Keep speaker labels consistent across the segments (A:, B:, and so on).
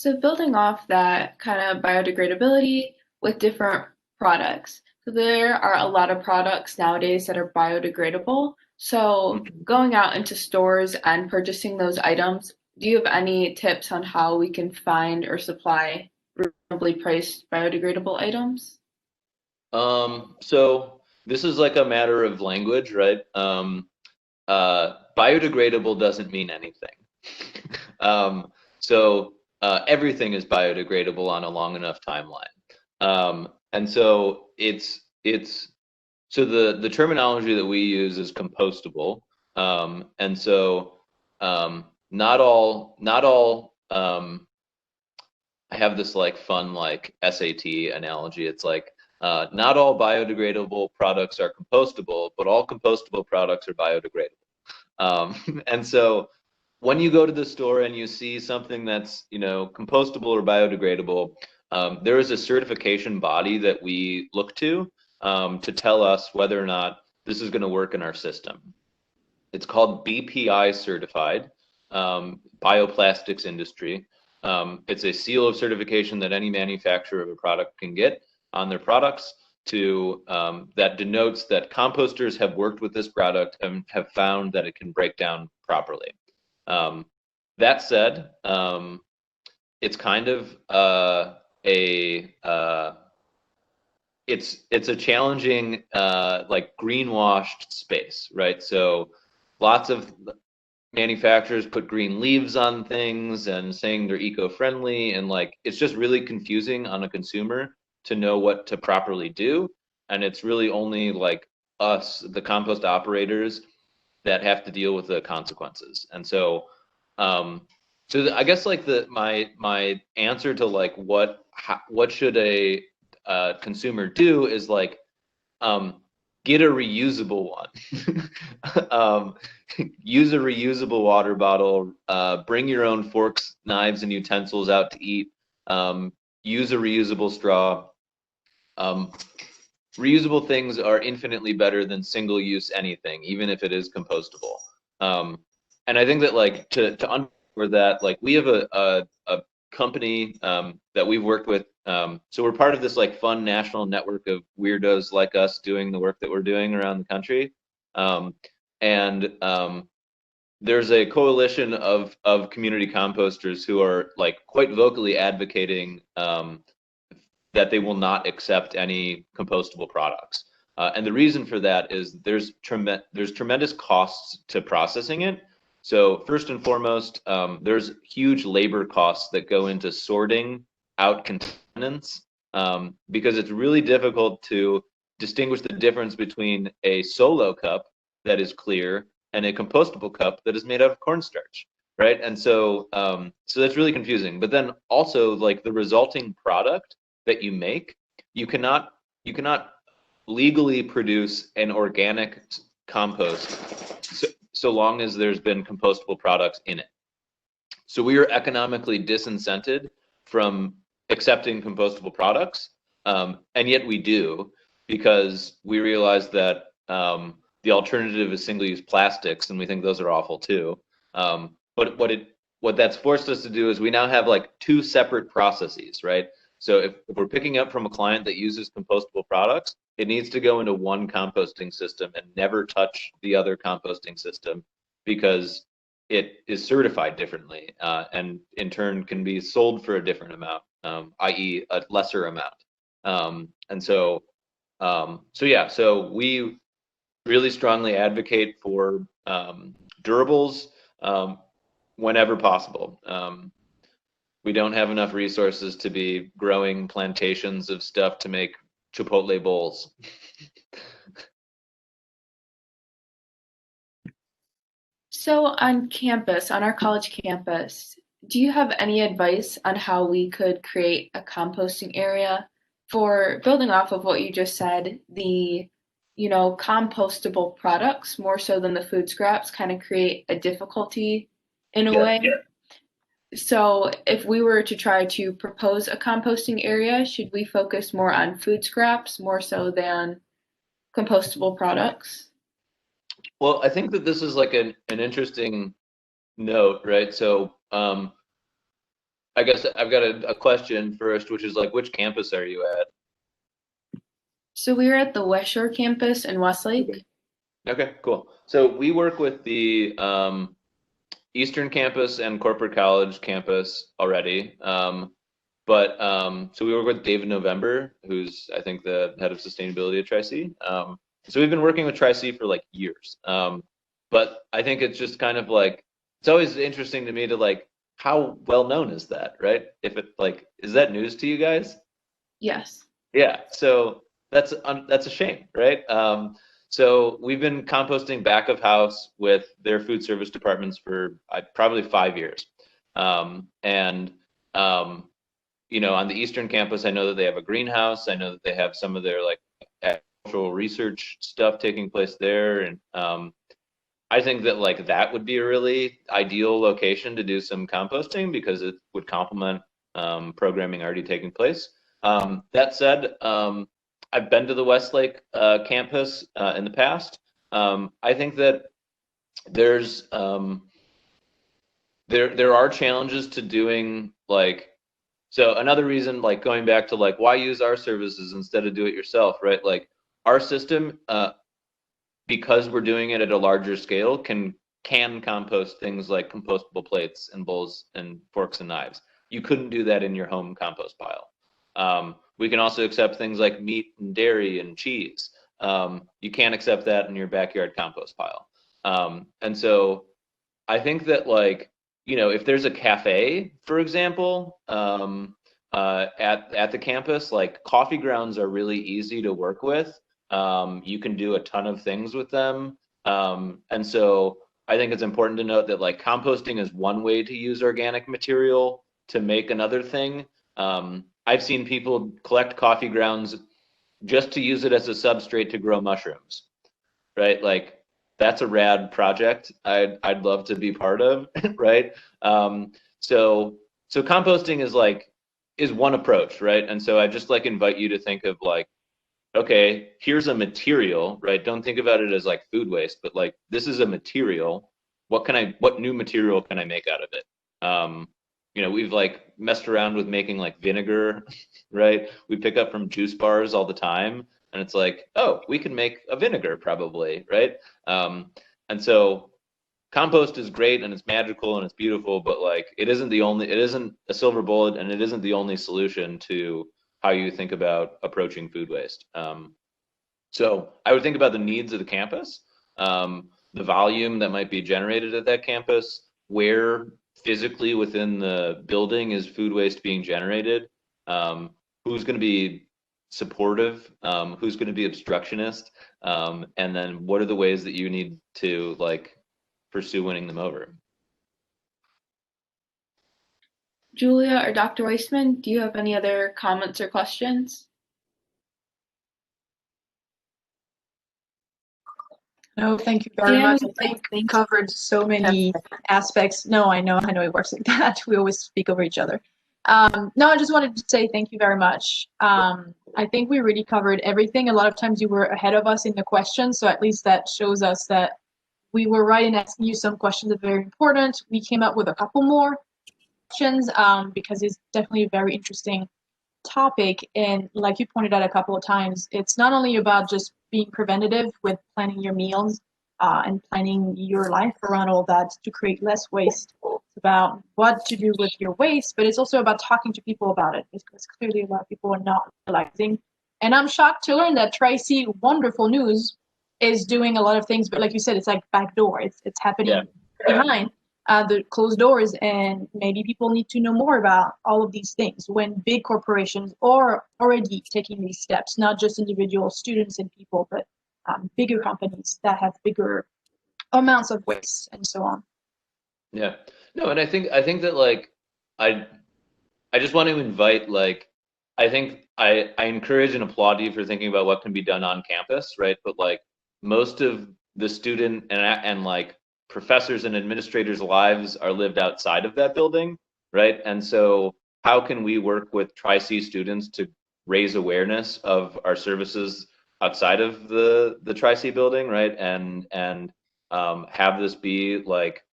A: So building off that kind of biodegradability with different products. So there are a lot of products nowadays that are biodegradable. So
B: Mhm.
A: going out into stores and purchasing those items, do you have any tips on how we can find or supply reasonably priced biodegradable items?
B: So this is like a matter of language, right? Biodegradable doesn't mean anything. Um, so everything is biodegradable on a long enough timeline. And so it's so the terminology that we use is compostable. And so not all I have this like fun like SAT analogy. It's like not all biodegradable products are compostable, but all compostable products are biodegradable. And so when you go to the store and you see something that's, compostable or biodegradable, there is a certification body that we look to tell us whether or not this is going to work in our system. It's called BPI certified, bioplastics industry. It's a seal of certification that any manufacturer of a product can get on their products to that denotes that composters have worked with this product and have found that it can break down properly. Um, that said, it's kind of a it's a challenging like greenwashed space, right? So lots of manufacturers put green leaves on things and saying they're eco-friendly, and like it's just really confusing on a consumer to know what to properly do. And it's really only like us, the compost operators, that have to deal with the consequences. And so I guess like the my answer to like what should a consumer do is like um, get a reusable one. um, Use a reusable water bottle. Bring your own forks, knives, and utensils out to eat. Um, Use a reusable straw. Um, Reusable things are infinitely better than single-use anything, even if it is compostable. Um, and I think that like to underscore that, like we have a company that we've worked with. So we're part of this like fun national network of weirdos like us doing the work that we're doing around the country. Um, and there's a coalition of community composters who are like quite vocally advocating that they will not accept any compostable products. And the reason for that is there's tremendous costs to processing it. So first and foremost, there's huge labor costs that go into sorting out contaminants because it's really difficult to distinguish the difference between a solo cup that is clear and a compostable cup that is made out of cornstarch, right? And so that's really confusing. But then also like the resulting product that you make, you cannot legally produce an organic compost so long as there's been compostable products in it. So we are economically disincented from accepting compostable products, and yet we do because we realize that the alternative is single-use plastics, and we think those are awful too. But what that's forced us to do is we now have like two separate processes, right? So if we're picking up from a client that uses compostable products, it needs to go into one composting system and never touch the other composting system because it is certified differently and in turn can be sold for a different amount, i.e. a lesser amount. So yeah, so we really strongly advocate for durables um, whenever possible. We don't have enough resources to be growing plantations of stuff to make Chipotle bowls.
A: So on campus, on our college campus, do you have any advice on how we could create a composting area for building off of what you just said, compostable products more so than the food scraps kind of create a difficulty in a
B: Yeah.
A: way. So if we were to try to propose a composting area, should we focus more on food scraps more so than compostable products?
B: Well, I think that this is like an interesting note, right? So I guess I've got a question first, which is like, which campus are you at?
A: So we were at the West Shore campus in Westlake.
B: Okay, cool. So we work with the Eastern campus and Corporate College campus already. So we work with David November, who's I think the head of sustainability at Tri-C. So we've been working with Tri-C for like years. But I think it's just kind of like it's always interesting to me to like how well known is that, right? If it like is that news to you guys?
A: Yes.
B: Yeah, so that's a shame, right? So we've been composting back of house with their food service departments for probably 5 years, and um, on the Eastern campus, I know that they have a greenhouse. I know that they have some of their like agricultural research stuff taking place there, and I think that like that would be a really ideal location to do some composting because it would complement programming already taking place. That said, I've been to the Westlake campus in the past. I think that there's there are challenges to doing like so another reason like going back to like why use our services instead of do it yourself, right? Like our system because we're doing it at a larger scale, can compost things like compostable plates and bowls and forks and knives. You couldn't do that in your home compost pile. We can also accept things like meat and dairy and cheese. You can't accept that in your backyard compost pile. And so I think that like, if there's a cafe, for example, at the campus, like coffee grounds are really easy to work with. You can do a ton of things with them. And so I think it's important to note that like composting is one way to use organic material to make another thing. I've seen people collect coffee grounds just to use it as a substrate to grow mushrooms, right? Like that's a rad project I'd love to be part of, right? So composting is one approach, right? And so I just like invite you to think of like, okay, here's a material, right? Don't think about it as like food waste, but like this is a material. What new material can I make out of it? We've like messed around with making like vinegar, right? We pick up from juice bars all the time, and it's like, oh, we can make a vinegar probably, right? And so compost is great and it's magical and it's beautiful, but like it isn't a silver bullet and it isn't the only solution to how you think about approaching food waste. So I would think about the needs of the campus, the volume that might be generated at that campus, where physically within the building is food waste being generated, who's going to be supportive, who's going to be obstructionist, and then what are the ways that you need to like pursue winning them over.
A: Julia or Dr. Weissman, do you have any other comments or questions?
C: No, thank you very
A: Dan,
C: much. I think
A: thanks.
C: covered so many aspects. No, I know it works like that. We always speak over each other. No, I just wanted to say thank you very much. I think we really covered everything. A lot of times you were ahead of us in the questions, so at least that shows us that we were right in asking you some questions that are very important. We came up with a couple more questions because it's definitely a very interesting topic. And like you pointed out a couple of times, it's not only about just being preventative with planning your meals and planning your life around all that to create less waste. It's about what to do with your waste, but it's also about talking to people about it because clearly a lot of people are not realizing. And I'm shocked to learn that Tracy, wonderful news, is doing a lot of things, but like you said, it's like backdoor. It's happening behind the closed doors, and maybe people need to know more about all of these things when big corporations are already taking these steps, not just individual students and people, but bigger companies that have bigger amounts of waste and so on.
B: Yeah, no, and I think that like I I just want to invite like I think I encourage and applaud you for thinking about what can be done on campus, right? But like most of the student and like professors and administrators' lives are lived outside of that building, right? And so how can we work with Tri-C students to raise awareness of our services outside of the Tri-C building, right? And have this be like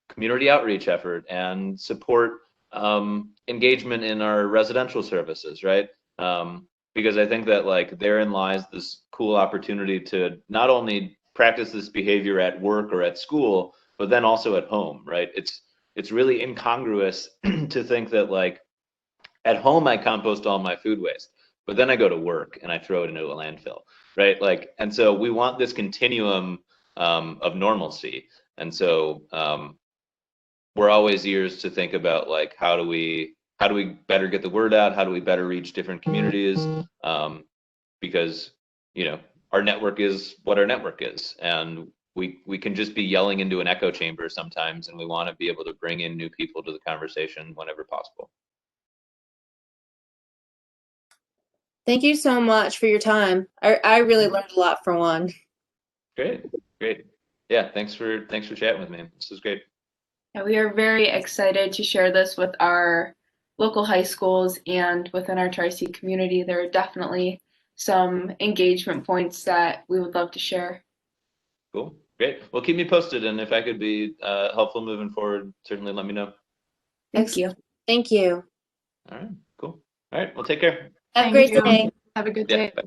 B: community outreach effort and support engagement in our residential services, right? Because I think that like therein lies this cool opportunity to not only practice this behavior at work or at school, but then also at home, right? It's really incongruous to think that like at home I compost all my food waste, but then I go to work and I throw it into a landfill, right? Like, and so we want this continuum of normalcy, and so we're always ears to think about like how do we better get the word out? How do we better reach different communities? Because you know our network is what our network is, and we can just be yelling into an echo chamber sometimes, and we want to be able to bring in new people to the conversation whenever possible.
D: Thank you so much for your time. I really learned a lot for one.
B: Great, great. Yeah, thanks for chatting with me. This is great.
A: Yeah, we are very excited to share this with our local high schools and within our Tri-C community. There are definitely some engagement points that we would love to share.
B: Cool, great. Well, keep me posted, and if I could be helpful moving forward, certainly let me know.
A: Thank you.
D: Thank you.
B: All right, cool. All right, well, take care.
D: Have a
C: Thank
D: great
C: you.
D: day.
C: Have a good
B: Yeah,
C: day.
B: bye.